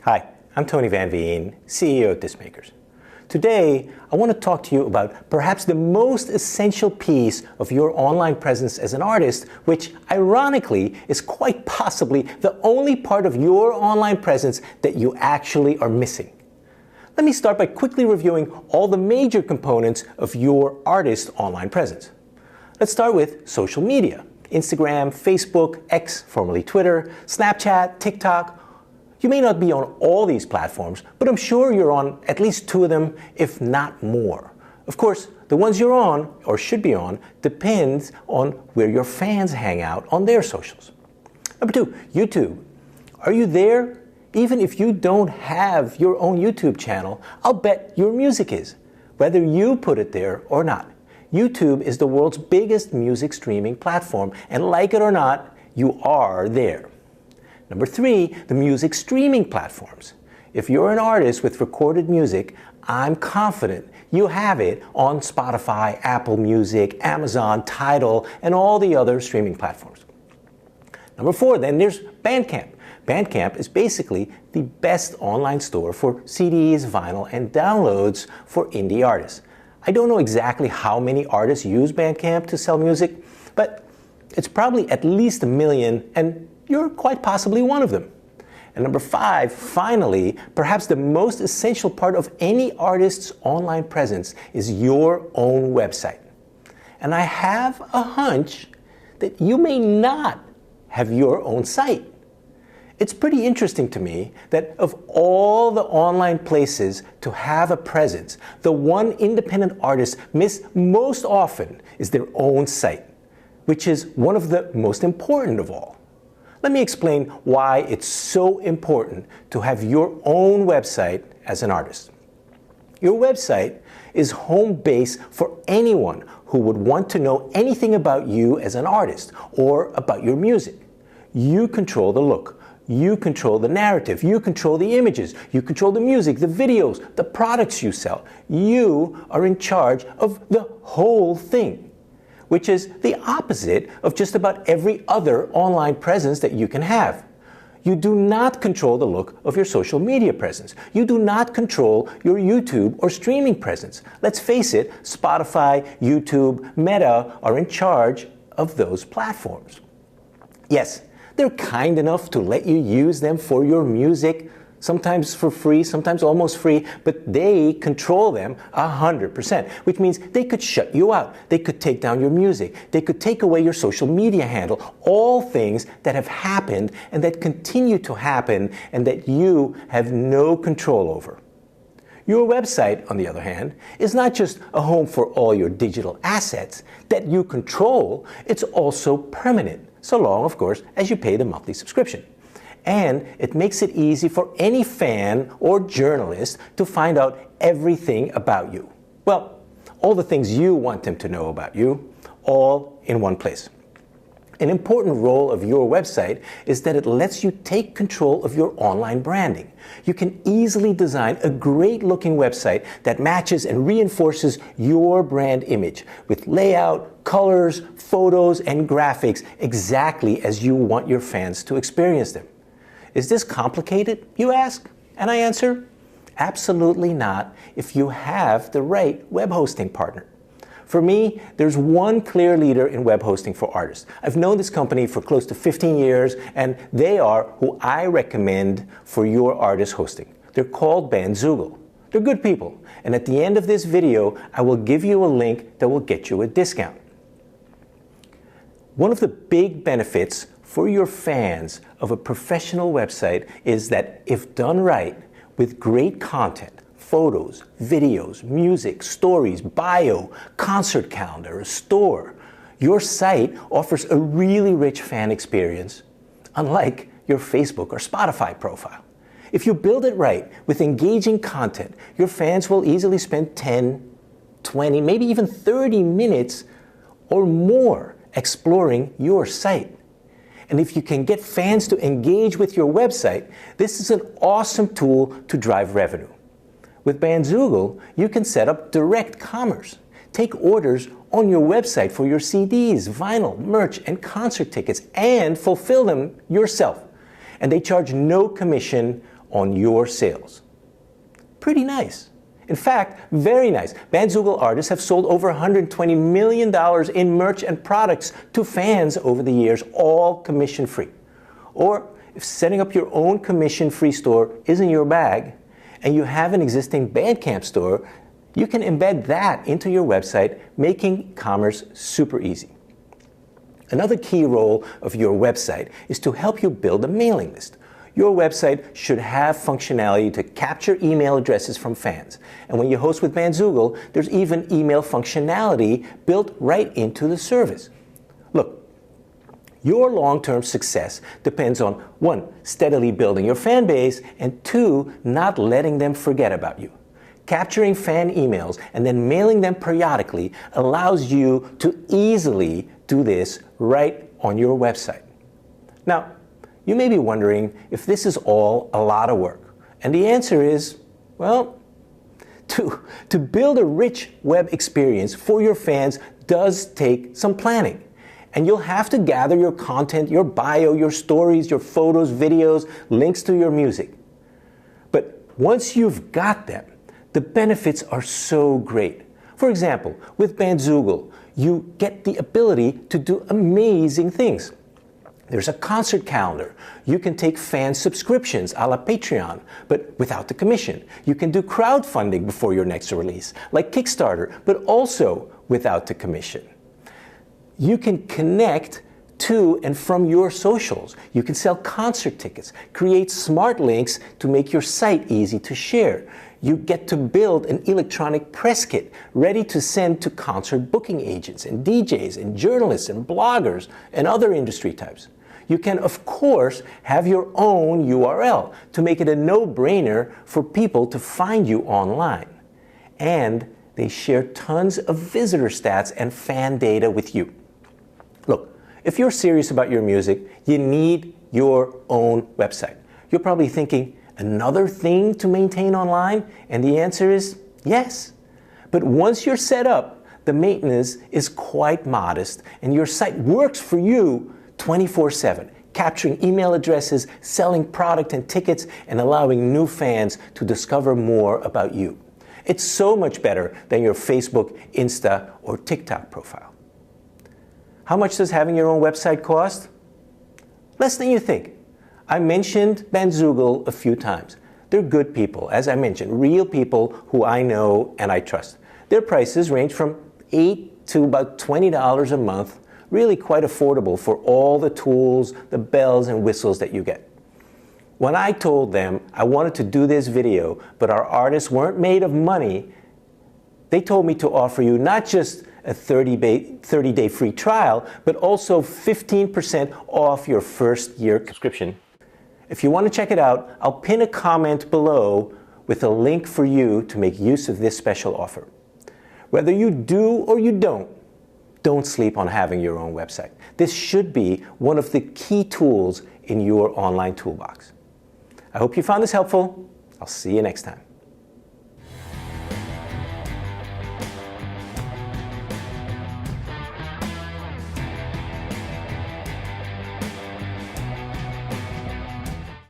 Hi, I'm Tony Van Veen, CEO at Discmakers. Today, I want to talk to you about perhaps the most essential piece of your online presence as an artist, which ironically is quite possibly the only part of your online presence that you actually are missing. Let me start by quickly reviewing all the major components of your artist online presence. Let's start with social media. Instagram, Facebook, X, formerly Twitter, Snapchat, TikTok. You may not be on all these platforms, but I'm sure you're on at least two of them, if not more. Of course, the ones you're on, or should be on, depends on where your fans hang out on their socials. Number two, YouTube. Are you there? Even if you don't have your own YouTube channel, I'll bet your music is, whether you put it there or not. YouTube is the world's biggest music streaming platform, and like it or not, you are there. Number three, the music streaming platforms. If you're an artist with recorded music, I'm confident you have it on Spotify, Apple Music, Amazon, Tidal, and all the other streaming platforms. Number four, then there's Bandcamp. Bandcamp is basically the best online store for CDs, vinyl, and downloads for indie artists. I don't know exactly how many artists use Bandcamp to sell music, but it's probably at least 1 million, and you're quite possibly one of them. And number five, finally, perhaps the most essential part of any artist's online presence is your own website. And I have a hunch that you may not have your own site. It's pretty interesting to me that of all the online places to have a presence, the one independent artists miss most often is their own site, which is one of the most important of all. Let me explain why it's so important to have your own website as an artist. Your website is home base for anyone who would want to know anything about you as an artist or about your music. You control the look. You control the narrative. You control the images. You control the music, the videos, the products you sell. You are in charge of the whole thing, which is the opposite of just about every other online presence that you can have. You do not control the look of your social media presence. You do not control your YouTube or streaming presence. Let's face it, Spotify, YouTube, Meta are in charge of those platforms. Yes, they're kind enough to let you use them for your music, sometimes for free, sometimes almost free, but they control them 100%, which means they could shut you out. They could take down your music. They could take away your social media handle. All things that have happened and that continue to happen and that you have no control over. Your website, on the other hand, is not just a home for all your digital assets that you control, it's also permanent, so long, of course, as you pay the monthly subscription. And it makes it easy for any fan or journalist to find out everything about you. Well, all the things you want them to know about you, all in one place. An important role of your website is that it lets you take control of your online branding. You can easily design a great-looking website that matches and reinforces your brand image with layout, colors, photos, and graphics exactly as you want your fans to experience them. Is this complicated, you ask? And I answer, absolutely not if you have the right web hosting partner. For me, there's one clear leader in web hosting for artists. I've known this company for close to 15 years, and they are who I recommend for your artist hosting. They're called Bandzoogle. They're good people, and at the end of this video, I will give you a link that will get you a discount. One of the big benefits for your fans of a professional website is that if done right, with great content, photos, videos, music, stories, bio, concert calendar, a store, your site offers a really rich fan experience, unlike your Facebook or Spotify profile. If you build it right with engaging content, your fans will easily spend 10, 20, maybe even 30 minutes or more exploring your site. And if you can get fans to engage with your website, this is an awesome tool to drive revenue. With Bandzoogle, you can set up direct commerce. Take orders on your website for your CDs, vinyl, merch, and concert tickets, and fulfill them yourself. And they charge no commission on your sales. Pretty nice. In fact, very nice. Bandzoogle artists have sold over $120 million in merch and products to fans over the years, all commission-free. Or if setting up your own commission-free store isn't your bag, and you have an existing Bandcamp store, you can embed that into your website, making commerce super easy. Another key role of your website is to help you build a mailing list. Your website should have functionality to capture email addresses from fans. And when you host with Bandzoogle, there's even email functionality built right into the service. Look, your long-term success depends on 1, steadily building your fan base, and 2, not letting them forget about you. Capturing fan emails and then mailing them periodically allows you to easily do this right on your website. Now, you may be wondering if this is all a lot of work. And the answer is, well, to build a rich web experience for your fans does take some planning. And you'll have to gather your content, your bio, your stories, your photos, videos, links to your music. But once you've got them, the benefits are so great. For example, with Bandzoogle, you get the ability to do amazing things. There's a concert calendar. You can take fan subscriptions a la Patreon, but without the commission. You can do crowdfunding before your next release, like Kickstarter, but also without the commission. You can connect to and from your socials. You can sell concert tickets, create smart links to make your site easy to share. You get to build an electronic press kit ready to send to concert booking agents and DJs and journalists and bloggers and other industry types. You can, of course, have your own URL to make it a no-brainer for people to find you online. And they share tons of visitor stats and fan data with you. Look, if you're serious about your music, you need your own website. You're probably thinking, another thing to maintain online? And the answer is yes. But once you're set up, the maintenance is quite modest and your site works for you 24/7, capturing email addresses, selling product and tickets, and allowing new fans to discover more about you. It's so much better than your Facebook, Insta, or TikTok profile. How much does having your own website cost? Less than you think. I mentioned Bandzoogle a few times. They're good people, as I mentioned, real people who I know and I trust. Their prices range from $8 to about $20 a month, really quite affordable for all the tools, the bells and whistles that you get. When I told them I wanted to do this video, but our artists weren't made of money, they told me to offer you not just a 30-day free trial, but also 15% off your first year subscription. If you want to check it out, I'll pin a comment below with a link for you to make use of this special offer. Whether you do or you don't sleep on having your own website. This should be one of the key tools in your online toolbox. I hope you found this helpful. I'll see you next time.